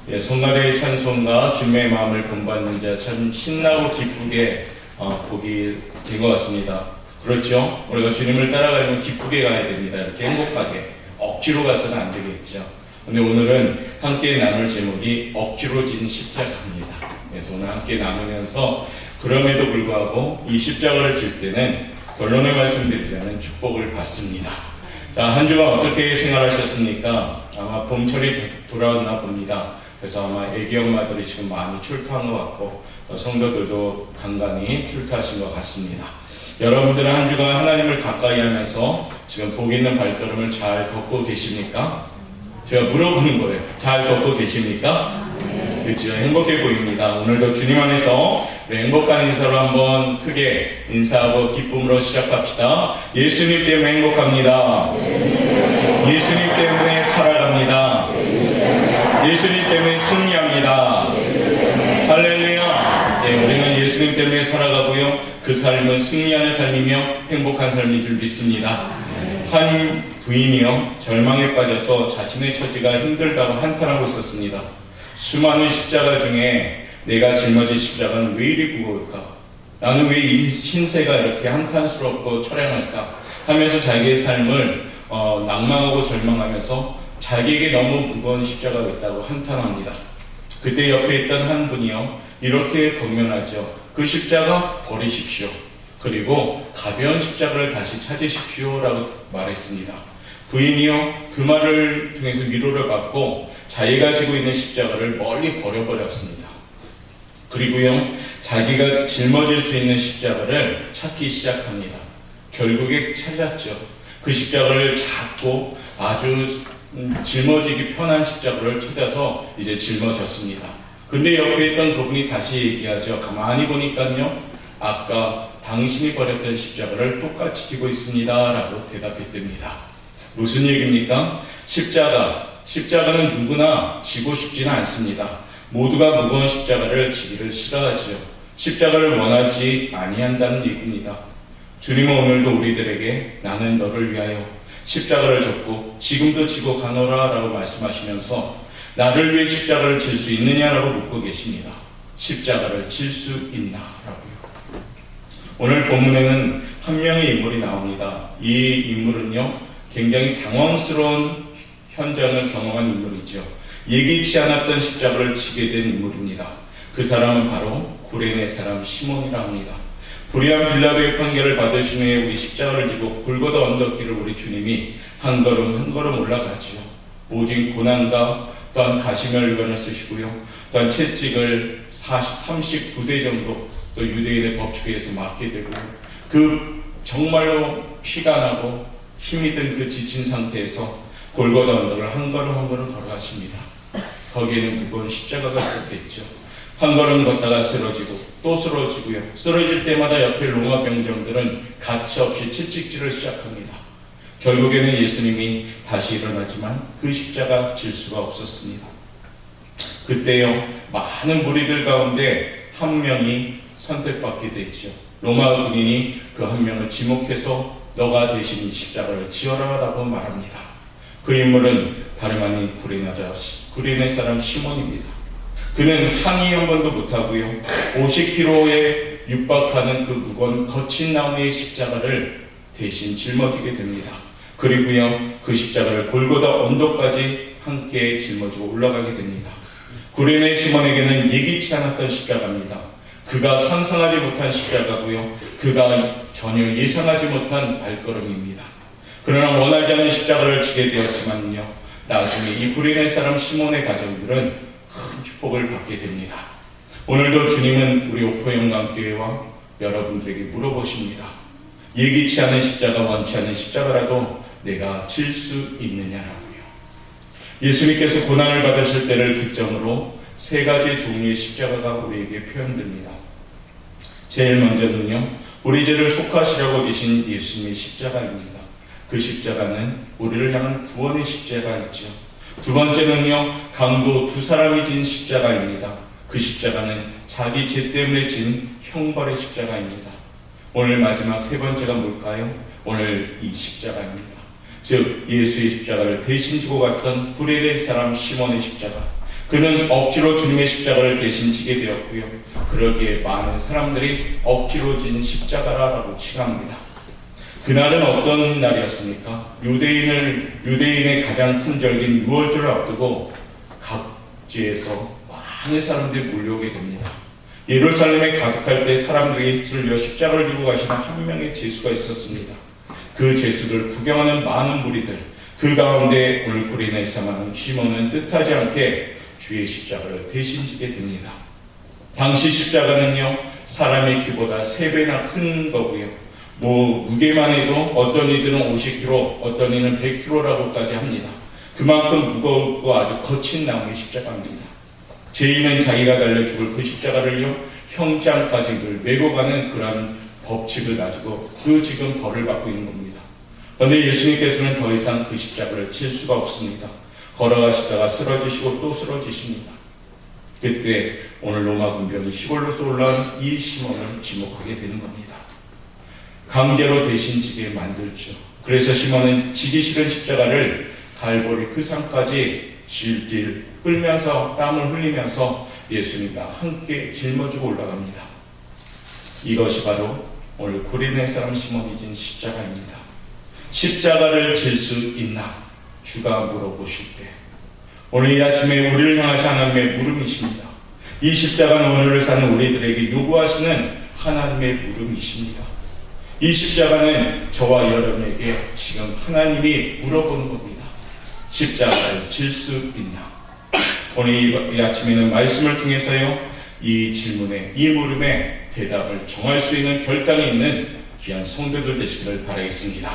성가대의 찬송가 주님의 마음을 본받는 자 참 신나고 기쁘게 보기 된 것 같습니다. 그렇죠? 우리가 주님을 따라가려면 기쁘게 가야 됩니다. 이렇게 행복하게 억지로 가서는 안 되겠죠. 근데 오늘은 함께 나눌 제목이 억지로 진 십자가입니다. 그래서 오늘 함께 나누면서 그럼에도 불구하고 이 십자가를 질 때는 결론을 말씀드리자면 축복을 받습니다. 자, 한 주간 어떻게 생활하셨습니까? 아마 봄철이 돌아왔나 봅니다. 그래서 아마 애기 엄마들이 지금 많이 출타한 것 같고 성도들도 간간히 출타하신 것 같습니다. 여러분들은 한 주간 하나님을 가까이 하면서 지금 복 있는 발걸음을 잘 걷고 계십니까? 제가 물어보는 거예요. 잘 걷고 계십니까? 그렇죠. 행복해 보입니다. 오늘도 주님 안에서 우리 행복한 인사로 한번 크게 인사하고 기쁨으로 시작합시다. 예수님 때문에 행복합니다. 예수님 때문에 살아갑니다. 예수님 때문에 승리합니다. 할렐루야. 네, 우리는 예수님 때문에 살아가고요. 그 삶은 승리하는 삶이며 행복한 삶인 줄 믿습니다. 한 부인이요, 절망에 빠져서 자신의 처지가 힘들다고 한탄하고 있었습니다. 수많은 십자가 중에 내가 짊어진 십자가는 왜 이리 무거울까? 나는 왜 이 신세가 이렇게 한탄스럽고 처량할까? 하면서 자기의 삶을 낭망하고 절망하면서 자기에게 너무 무거운 십자가가 있다고 한탄합니다. 그때 옆에 있던 한 분이요, 이렇게 권면하죠. 그 십자가 버리십시오. 그리고 가벼운 십자가를 다시 찾으십시오 라고 말했습니다. 부인이요, 그 말을 통해서 위로를 받고 자기가 지고 있는 십자가를 멀리 버려버렸습니다. 그리고요, 자기가 짊어질 수 있는 십자가를 찾기 시작합니다. 결국에 찾았죠. 그 십자가를 잡고 아주 짊어지기 편한 십자가를 찾아서 이제 짊어졌습니다. 근데 옆에 있던 그분이 다시 얘기하죠. 가만히 보니까요, 아까 당신이 버렸던 십자가를 똑같이 지고 있습니다 라고 대답했답니다. 무슨 얘기입니까? 십자가는 누구나 지고 싶지는 않습니다. 모두가 무거운 십자가를 지기를 싫어하지요. 십자가를 원하지 아니한다는 얘기입니다. 주님은 오늘도 우리들에게 나는 너를 위하여 십자가를 졌고 지금도 지고 가노라 라고 말씀하시면서 나를 위해 십자가를 질 수 있느냐라고 묻고 계십니다. 십자가를 질 수 있나 라고요. 오늘 본문에는 한 명의 인물이 나옵니다. 이 인물은요, 굉장히 당황스러운 현장을 경험한 인물이죠. 예기치 않았던 십자가를 지게 된 인물입니다. 그 사람은 바로 구레네 사람 시몬이라 합니다. 불의한 빌라도의 판결을 받으신 후에 우리 십자가를 지고 골고다 언덕길을 우리 주님이 한 걸음 한 걸음 올라가지요. 오직 고난과 또한 가시멸관을 쓰시고요. 또한 채찍을 39대 정도 또 유대인의 법칙에서 맞게 되고 그 정말로 피가 나고 힘이 든 그 지친 상태에서 골고다 언덕을 한 걸음 한 걸음 걸어가십니다. 거기에는 무거운 십자가가 있었겠죠. 한 걸음 걷다가 쓰러지고 또 쓰러지고요. 쓰러질 때마다 옆에 로마 병정들은 가차없이 채찍질을 시작합니다. 결국에는 예수님이 다시 일어나지만 그 십자가 질 수가 없었습니다. 그때요, 많은 무리들 가운데 한 명이 선택받게 됐죠. 로마 군인이 그 한 명을 지목해서 너가 대신 이 십자가를 지어라 라고 말합니다. 그 인물은 다름 아닌 구레네 사람 시몬입니다. 그는 항의 한 번도 못하고요, 50kg에 육박하는 그 무거운 거친 나무의 십자가를 대신 짊어지게 됩니다. 그리고요, 그 십자가를 골고다 언덕까지 함께 짊어지고 올라가게 됩니다. 구레네 시몬에게는 예기치 않았던 십자가입니다. 그가 상상하지 못한 십자가고요, 그가 전혀 예상하지 못한 발걸음입니다. 그러나 원하지 않는 십자가를 지게 되었지만요, 나중에 이 구레네 사람 시몬의 가정들은 큰 축복을 받게 됩니다. 오늘도 주님은 우리 오포영광교회와 여러분들에게 물어보십니다. 예기치 않은 십자가, 원치 않는 십자가라도 내가 질 수 있느냐라고요. 예수님께서 고난을 받으실 때를 기점으로 세 가지 종류의 십자가가 우리에게 표현됩니다. 제일 먼저는요, 우리 죄를 속하시려고 계신 예수님의 십자가입니다. 그 십자가는 우리를 향한 구원의 십자가이죠. 두 번째는요, 강도 두 사람이 진 십자가입니다. 그 십자가는 자기 죄 때문에 진 형벌의 십자가입니다. 오늘 마지막 세 번째가 뭘까요? 오늘 이 십자가입니다. 즉 예수의 십자가를 대신 지고 갔던 구레네 사람 시몬의 십자가, 그는 억지로 주님의 십자가를 대신 지게 되었고요. 그러기에 많은 사람들이 억지로 진 십자가라고 칭합니다. 그날은 어떤 날이었습니까? 유대인의 가장 큰 절기인 유월절을 앞두고 각지에서 많은 사람들이 몰려오게 됩니다. 예루살렘에 가득할 때 사람들이 휩쓸려 십자가를 지고 가시는 한 명의 제수가 있었습니다. 그 제수를 구경하는 많은 무리들, 그 가운데 오늘 구린에 사망한 시몬은 뜻하지 않게 주의 십자가를 대신 지게 됩니다. 당시 십자가는요, 사람의 키보다 3배나 큰 거고요. 무게만 해도 어떤 이들은 50kg, 어떤 이는 100kg라고까지 합니다. 그만큼 무겁고 아주 거친 나무의 십자가입니다. 죄인은 자기가 달려 죽을 그 십자가를요, 형장까지 늘 메고 가는 그런 법칙을 가지고 지금 벌을 받고 있는 겁니다. 그런데 예수님께서는 더 이상 그 십자가를 칠 수가 없습니다. 걸어가시다가 쓰러지시고 또 쓰러지십니다. 그때 오늘 로마 군병이 시골로서 올라온 이 시몬을 지목하게 되는 겁니다. 강제로 대신 지게 만들죠. 그래서 시몬은 지기 싫은 십자가를 갈보리 그 산까지 질질 끌면서 땀을 흘리면서 예수님과 함께 짊어지고 올라갑니다. 이것이 바로 오늘 구레네 사람 시몬이 진 십자가입니다. 십자가를 질 수 있나? 주가 물어보실 때 오늘 이 아침에 우리를 향하신 하나님의 물음이십니다. 이 십자가는 오늘을 사는 우리들에게 요구하시는 하나님의 물음이십니다. 이 십자가는 저와 여러분에게 지금 하나님이 물어보는 겁니다. 십자가를 질 수 있나? 오늘 이 아침에는 말씀을 통해서요, 이 질문에, 이 물음에 대답을 정할 수 있는 결단이 있는 귀한 성도들 되시기를 바라겠습니다.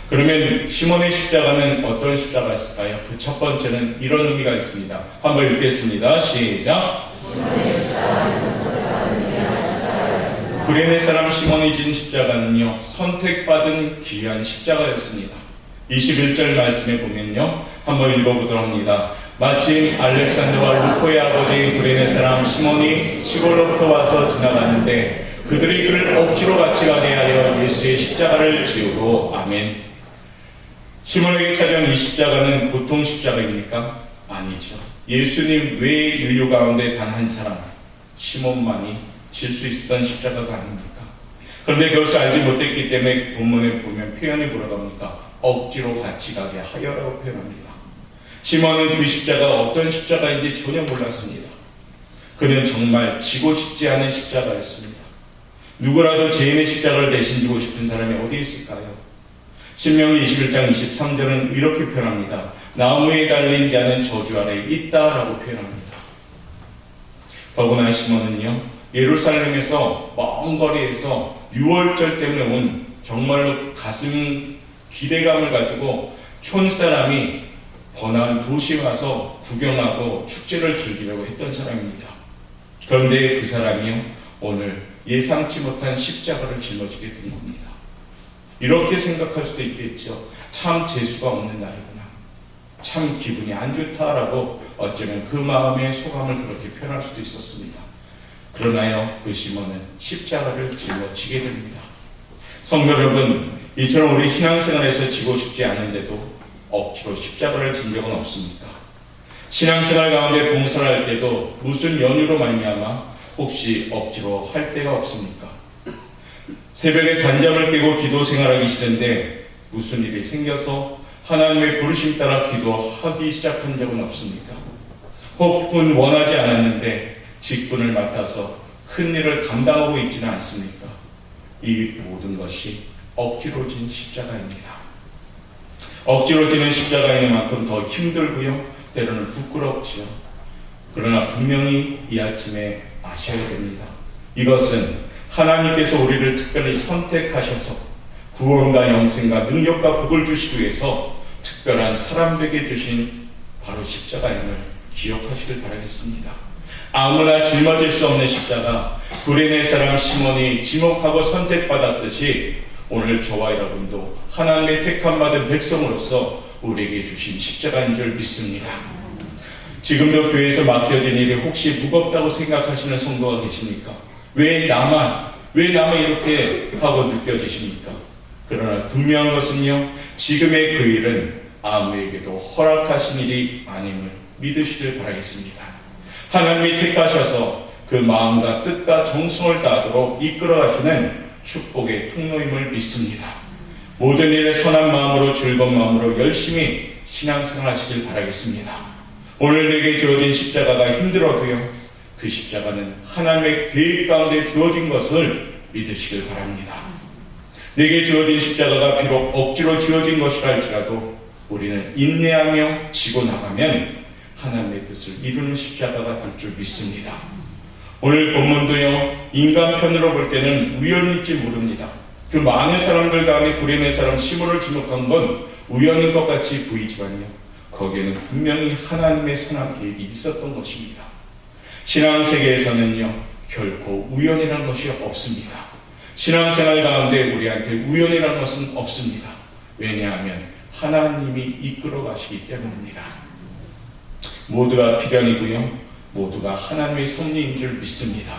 그러면 시몬의 십자가는 어떤 십자가였을까요? 그 첫 번째는 이런 의미가 있습니다. 한번 읽겠습니다. 시작. 구레네 사람 시몬이 진 십자가는요, 선택받은 귀한 십자가였습니다. 21절 말씀에 보면요, 한번 읽어보도록 합니다. 마침 알렉산더와 루코의 아버지인 구레네 사람 시몬이 시골로부터 와서 지나가는데 그들이 그를 억지로 같이 가게 하여 예수의 십자가를 지우고 아멘. 시몬에게 찾아온 이 십자가는 보통 십자가입니까? 아니죠. 예수님 외에 인류 가운데 단 한 사람, 시몬만이 질 수 있었던 십자가가 아닙니까? 그런데 그것을 알지 못했기 때문에 본문에 보면 표현이 뭐라고 합니까? 억지로 같이 가게 하여라고 표현합니다. 시몬은 그 십자가가 어떤 십자가인지 전혀 몰랐습니다. 그는 정말 지고 싶지 않은 십자가였습니다. 누구라도 죄인의 십자가를 대신 지고 싶은 사람이 어디 있을까요? 신명기 21장 23절은 이렇게 표현합니다. 나무에 달린 자는 저주 아래 있다라고 표현합니다. 더구나 시몬은요, 예루살렘에서 먼 거리에서 유월절 때문에 온 정말로 가슴 기대감을 가지고 촌사람이 번화한 도시에 와서 구경하고 축제를 즐기려고 했던 사람입니다. 그런데 그 사람이요, 오늘 예상치 못한 십자가를 짊어지게 된 겁니다. 이렇게 생각할 수도 있겠죠. 참 재수가 없는 날이구나. 참 기분이 안 좋다라고 어쩌면 그 마음의 소감을 그렇게 표현할 수도 있었습니다. 그러나요, 그 시몬은 십자가를 짊어지게 됩니다. 성도 여러분, 이처럼 우리 신앙생활에서 지고 싶지 않은데도 억지로 십자가를 진 적은 없습니까? 신앙생활 가운데 봉사를 할 때도 무슨 연유로 말미암아 혹시 억지로 할 때가 없습니까? 새벽에 단잠을 깨고 기도 생활하기 싫은데 무슨 일이 생겨서 하나님의 부르심 따라 기도하기 시작한 적은 없습니까? 혹은 원하지 않았는데 직분을 맡아서 큰 일을 감당하고 있지는 않습니까? 이 모든 것이 억지로 진 십자가입니다. 억지로 지는 십자가인 만큼 더 힘들고요, 때로는 부끄럽지요. 그러나 분명히 이 아침에 아셔야 됩니다. 이것은 하나님께서 우리를 특별히 선택하셔서 구원과 영생과 능력과 복을 주시기 위해서 특별한 사람에게 주신 바로 십자가임을 기억하시길 바라겠습니다. 아무나 짊어질 수 없는 십자가, 구레네 사람 시몬이 지목하고 선택받았듯이 오늘 저와 여러분도 하나님의 택함받은 백성으로서 우리에게 주신 십자가인 줄 믿습니다. 지금도 교회에서 맡겨진 일이 혹시 무겁다고 생각하시는 성도가 계십니까? 왜 나만 이렇게 하고 느껴지십니까? 그러나 분명한 것은요, 지금의 그 일은 아무에게도 허락하신 일이 아님을 믿으시길 바라겠습니다. 하나님이 택하셔서 그 마음과 뜻과 정성을 다하도록 이끌어가시는 축복의 통로임을 믿습니다. 모든 일에 선한 마음으로 즐거운 마음으로 열심히 신앙생활 하시길 바라겠습니다. 오늘 내게 주어진 십자가가 힘들어도요, 그 십자가는 하나님의 계획 가운데 주어진 것을 믿으시길 바랍니다. 내게 주어진 십자가가 비록 억지로 주어진 것이라 할지라도 우리는 인내하며 지고 나가면 하나님의 뜻을 이루는 십자가가 될 줄 믿습니다. 오늘 본문도요, 인간 편으로 볼 때는 우연일지 모릅니다. 그 많은 사람들 가운데 구레네 사람 시몬을 지목한 건 우연인 것 같이 보이지만요, 거기에는 분명히 하나님의 선한 계획이 있었던 것입니다. 신앙세계에서는요, 결코 우연이라는 것이 없습니다. 신앙생활 가운데 우리한테 우연이라는 것은 없습니다. 왜냐하면 하나님이 이끌어 가시기 때문입니다. 모두가 필연이고요, 모두가 하나님의 섭리인 줄 믿습니다.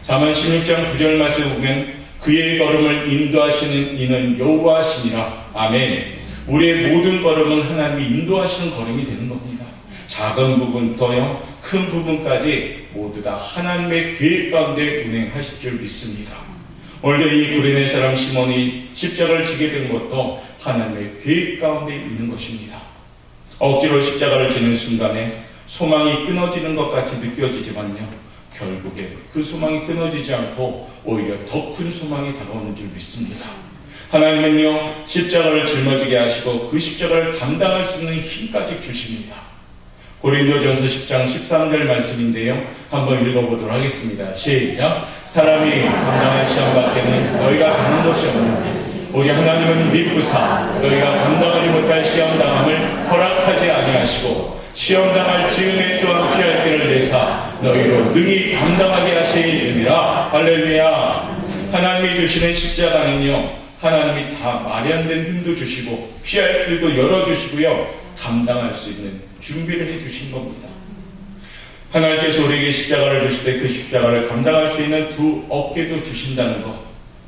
잠언 16장 9절 말씀을 보면 그의 걸음을 인도하시는 이는 여호와시니라. 아멘. 우리의 모든 걸음은 하나님이 인도하시는 걸음이 되는 겁니다. 작은 부분부터요, 큰 부분까지 모두 다 하나님의 계획 가운데 운행하실 줄 믿습니다. 오늘도 이 구레네 사람 시몬이 십자가를 지게 된 것도 하나님의 계획 가운데 있는 것입니다. 억지로 십자가를 지는 순간에 소망이 끊어지는 것 같이 느껴지지만요, 결국에 그 소망이 끊어지지 않고 오히려 더 큰 소망이 다가오는 줄 믿습니다. 하나님은요, 십자가를 짊어지게 하시고 그 십자가를 감당할 수 있는 힘까지 주십니다. 고린도전서 10장 13절 말씀인데요, 한번 읽어보도록 하겠습니다. 시작. 사람이 감당할 시험 밖에는 너희가 가는 것이 없느니 우리 하나님은 믿으사 너희가 감당하지 못할 시험 당함을 허락하지 아니하시고 시험 당할 즈음에 또한 피할 길을 내사 너희로 능히 감당하게 하시리라. 할렐루야. 하나님이 주시는 십자가는요, 하나님이 다 마련된 힘도 주시고 피할 길도 열어주시고요, 감당할 수 있는 준비를 해주신 겁니다. 하나님께서 우리에게 십자가를 주실 때 그 십자가를 감당할 수 있는 두 어깨도 주신다는 것,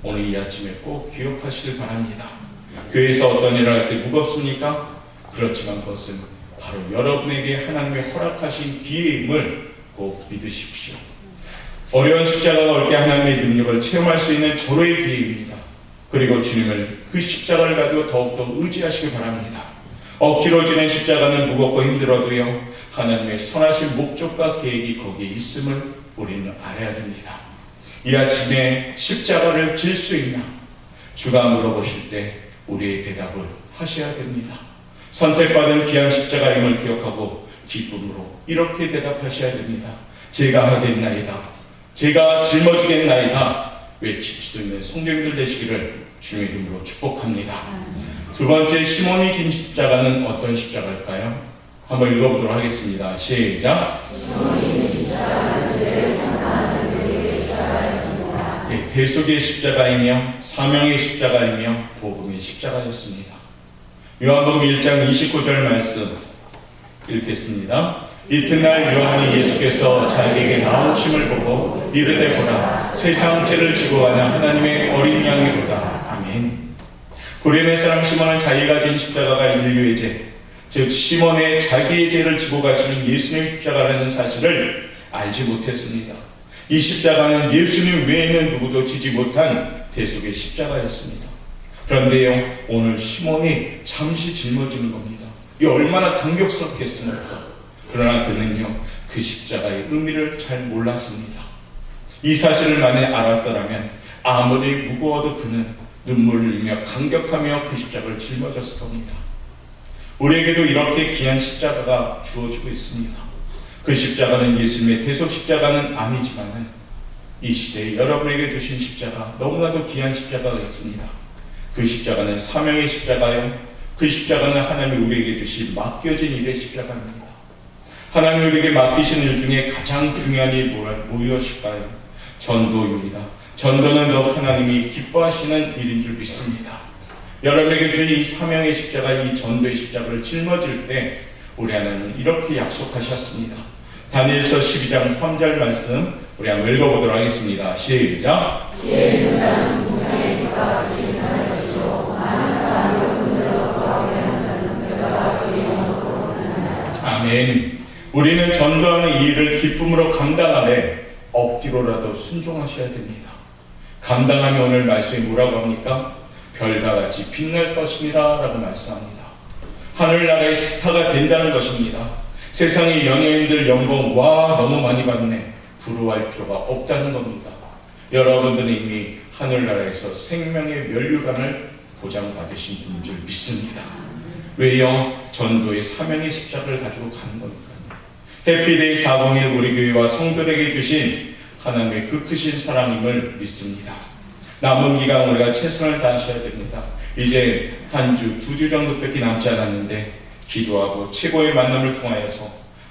오늘 이 아침에 꼭 기억하시길 바랍니다. 교회에서 어떤 일을 할 때 무겁습니까? 그렇지만 그것은 바로 여러분에게 하나님의 허락하신 기회임을 꼭 믿으십시오. 어려운 십자가가 올 때 하나님의 능력을 체험할 수 있는 절호의 기회입니다. 그리고 주님을 그 십자가를 가지고 더욱더 의지하시길 바랍니다. 억지로 지는 십자가는 무겁고 힘들어도요, 하나님의 선하신 목적과 계획이 거기에 있음을 우리는 알아야 됩니다. 이 아침에 십자가를 질 수 있나? 주가 물어보실 때 우리의 대답을 하셔야 됩니다. 선택받은 귀한 십자가임을 기억하고 기쁨으로 이렇게 대답하셔야 됩니다. 제가 하겠나이다. 제가 짊어지겠나이다. 외칠 수 있는 성도님들 되시기를 주님의 이름으로 축복합니다. 두 번째, 시몬이 진 십자가는 어떤 십자가일까요? 한번 읽어보도록 하겠습니다. 시작. 대속의 십자가이며 사명의 십자가이며 복음의 십자가였습니다. 요한복음 1장 29절 말씀 읽겠습니다. 이튿날 요한이 예수께서 자기에게 나오심을 보고 이르되 보라, 세상 죄를 지고 가는 하나님의 어린 양이로다. 아멘. 구레네 사람 시몬은 자기가 진 십자가가 인류의 죄, 즉 시몬의 자기의 죄를 지고 가시는 예수님의 십자가라는 사실을 알지 못했습니다. 이 십자가는 예수님 외에는 누구도 지지 못한 대속의 십자가였습니다. 그런데요, 오늘 시몬이 잠시 짊어지는 겁니다. 이 얼마나 감격스럽겠습니까? 그러나 그는요, 그 십자가의 의미를 잘 몰랐습니다. 이 사실을 만약 알았더라면 아무리 무거워도 그는 눈물을 흘리며 감격하며 그 십자가를 짊어졌을 겁니다. 우리에게도 이렇게 귀한 십자가가 주어지고 있습니다. 그 십자가는 예수님의 대속 십자가는 아니지만 이 시대에 여러분에게 주신 십자가, 너무나도 귀한 십자가가 있습니다. 그 십자가는 사명의 십자가요, 그 십자가는 하나님이 우리에게 주신 맡겨진 일의 십자가입니다. 하나님이 우리에게 맡기신 일 중에 가장 중요한 일이 무엇일까요? 전도입니다. 전도는 더 하나님이 기뻐하시는 일인 줄 믿습니다. 여러분에게 주신 이 사명의 십자가, 이 전도의 십자가를 짊어질 때 우리 하나님은 이렇게 약속하셨습니다. 다니엘서 12장 3절 말씀 우리 한번 읽어보도록 하겠습니다. 시작. 아멘. 우리는 전도하는 이 일을 기쁨으로 감당하되 억지로라도 순종하셔야 됩니다. 감당하면 오늘 말씀이 뭐라고 합니까? 별과 같이 빛날 것입니다 라고 말씀합니다. 하늘나라의 스타가 된다는 것입니다. 세상의 연예인들 연봉 와 너무 많이 받네 부러워할 필요가 없다는 겁니다. 여러분들은 이미 하늘나라에서 생명의 면류관을 보장받으신 분인 줄 믿습니다. 왜요? 전도의 사명의 십자가를 가지고 가는 거니까요. 해피데이 401 우리 교회와 성도들에게 주신 하나님의 그 크신 사랑임을 믿습니다. 남은 기간 우리가 최선을 다하셔야 됩니다. 이제 한 주, 2주 정도밖에 남지 않았는데 기도하고 최고의 만남을 통하여서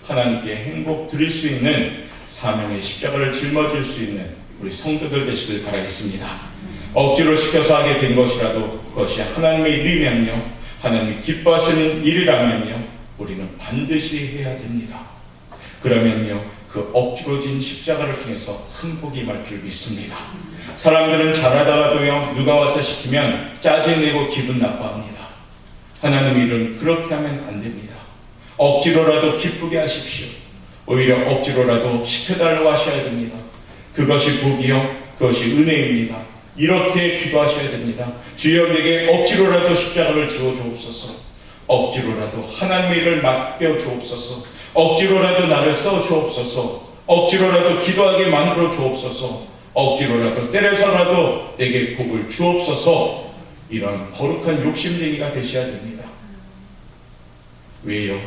하나님께 행복 드릴 수 있는 사명의 십자가를 짊어질 수 있는 우리 성도들 되시길 바라겠습니다. 억지로 시켜서 하게 된 것이라도 그것이 하나님의 일이면요, 하나님이 기뻐하시는 일이라면요, 우리는 반드시 해야 됩니다. 그러면요, 그 억지로 진 십자가를 통해서 큰 복이 임할 줄 믿습니다. 사람들은 잘하다가도요, 누가 와서 시키면 짜증내고 기분 나빠합니다. 하나님 일은 그렇게 하면 안 됩니다. 억지로라도 기쁘게 하십시오. 오히려 억지로라도 시켜달라고 하셔야 됩니다. 그것이 복이요, 그것이 은혜입니다. 이렇게 기도하셔야 됩니다. 주여 내게 억지로라도 십자가를 지어 주옵소서. 억지로라도 하나님의 일을 맡겨 주옵소서. 억지로라도 나를 써 주옵소서. 억지로라도 기도하게 만들어 주옵소서. 억지로라도 때려서라도 내게 복을 주옵소서. 이런 거룩한 욕심쟁이가 되셔야 됩니다. 왜요?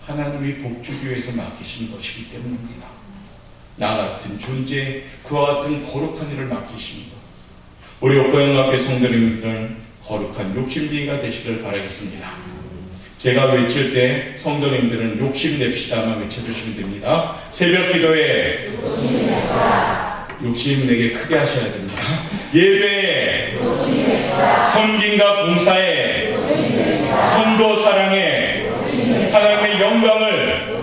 하나님이 복 주기 위해서 맡기신 것이기 때문입니다. 나 같은 존재, 그와 같은 거룩한 일을 맡기신 것. 우리 옥고영학교 성도님들 거룩한 욕심쟁이가 되시길 바라겠습니다. 제가 외칠 때 성도님들은 욕심냅시다만 외쳐주시면 됩니다. 새벽 기도에 욕심 내게 크게 하셔야 됩니다. 예배에, 섬김과 봉사에, 성도 사랑에, 하나님의 영광을,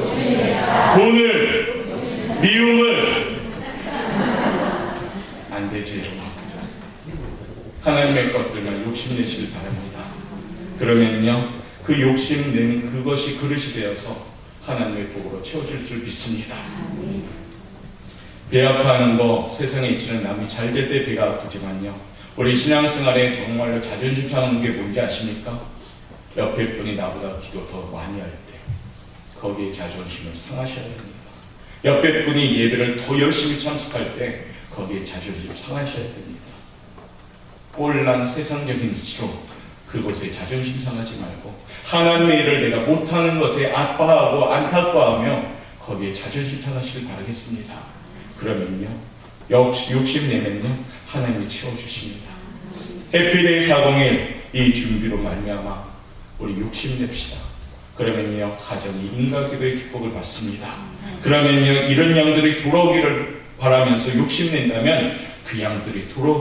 돈을, 미움을 안 되지. 하나님의 것들만 욕심내시길 바랍니다. 그러면요, 그 욕심내는 그것이 그릇이 되어서 하나님의 복으로 채워질 줄 믿습니다. 배 아파하는 거 세상에 있지는 남이 잘 될 때 배가 아프지만요, 우리 신앙생활에 정말로 자존심 상하는 게 뭔지 아십니까? 옆에 분이 나보다 기도 더 많이 할 때 거기에 자존심을 상하셔야 됩니다. 옆에 분이 예배를 더 열심히 참석할 때 거기에 자존심 상하셔야 됩니다. 꼴난 세상적인 이치로 그곳에 자존심 상하지 말고 하나님의 일을 내가 못하는 것에 아파하고 안타까워하며 거기에 자존심 상하시길 바라겠습니다. 그러면요, 욕심내면요, 하나님이 채워주십니다. 해피데이 401 이 준비로 말미암아 우리 욕심냅시다. 그러면요, 가정이 인과기도의 축복을 받습니다. 그러면요, 이런 양들이 돌아오기를 바라면서 욕심낸다면 그 양들이 돌아오기